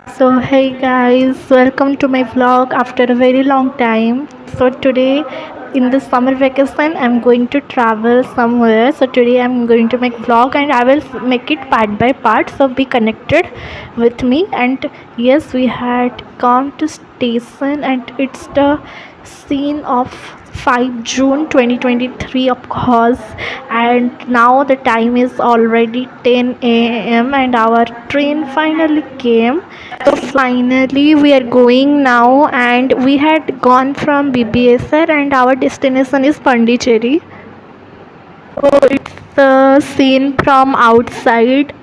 So hey guys, welcome to my vlog after a very long time. So today in the summer vacation I'm going to travel somewhere. So today I'm going to make vlog and I will make it part by part. So be connected with me. And yes, we had come to station and it's the scene of 5 June 2023 of course, and now the time is already 10 a.m. and our train finally came. So finally we are going now, and we had gone from Bbsr and our destination is Pondicherry. So it's the scene from outside.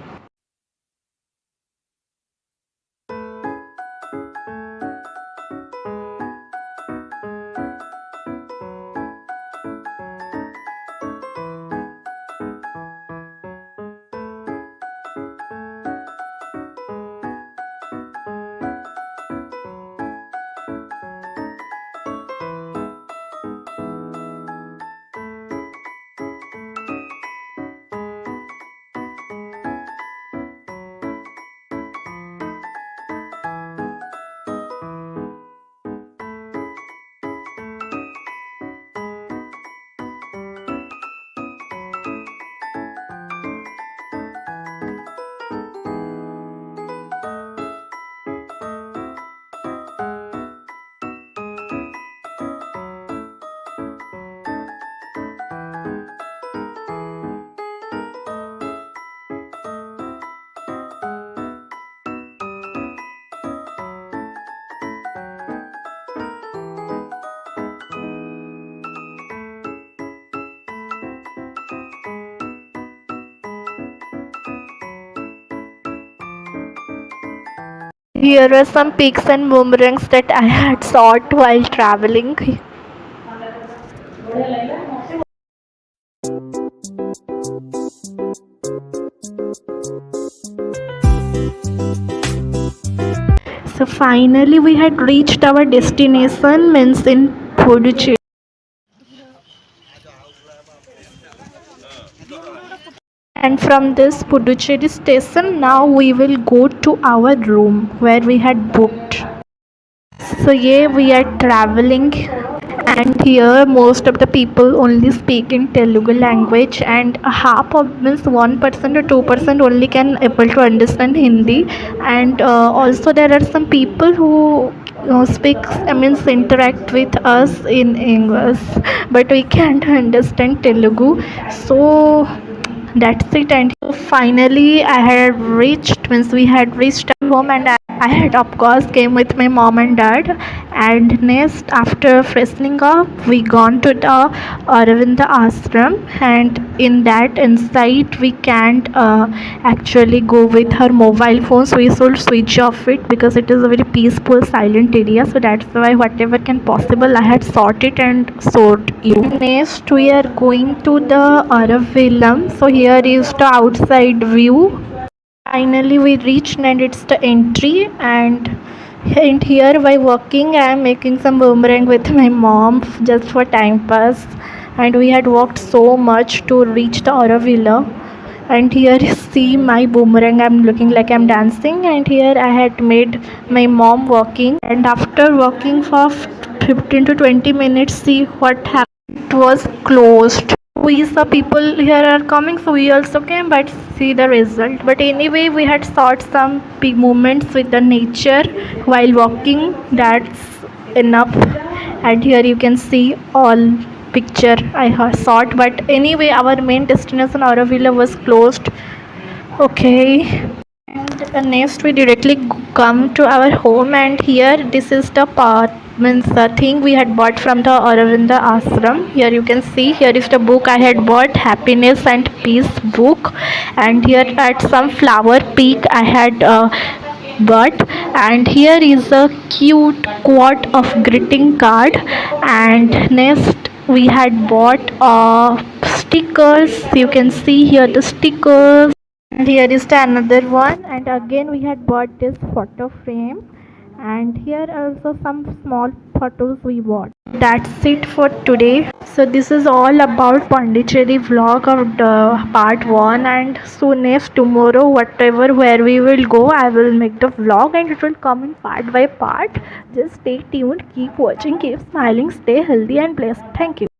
Here are some pics and boomerangs that I had shot while traveling. So finally we had reached our destination, means in Puducherry. And from this Puducherry station, now we will go to our room where we had booked. So yeah, we are traveling, and here most of the people only speak in Telugu language, and a half of means 1% or 2% only can able to understand Hindi, and also there are some people who speak, I means interact with us in English, but we can't understand Telugu. So that's it. And finally I had reached, means we had reached home, and I had of course came with my mom and dad. And next, after freshening up, we gone to the Aravinda ashram, and in that inside we can't actually go with her mobile phone, so we should switch off it because it is a very peaceful silent area. So that's why whatever can possible I had sorted and sort you. Next we are going to the Aravilam. So here is the outside view. Finally we reached and it's the entry, and here by walking I am making some boomerang with my mom just for time pass. And we had walked so much to reach the Aurovilla, and here you see my boomerang, I'm looking like I'm dancing. And here I had made my mom walking, and after walking for 15 to 20 minutes, see what happened, it was closed. We saw people here are coming, so we also came, but see the result. But anyway, we had shot some big moments with the nature while walking, that's enough. And here you can see all picture I have shot. But anyway, our main destination Aurovilla was closed. Okay. And next we directly come to our home, and here this is the part, means the thing we had bought from the Aravinda ashram. Here you can see, here is the book I had bought, Happiness and Peace book. And here at some flower peak I had bought. And here is a cute quote of greeting card. And next we had bought stickers, you can see here the stickers. And here is the another one, and again we had bought this photo frame, and here also some small photos we bought. That's it for today. So this is all about Pondicherry vlog of the part 1, and so next tomorrow whatever where we will go, I will make the vlog and it will come in part by part. Just stay tuned, keep watching, keep smiling, stay healthy and blessed. Thank you.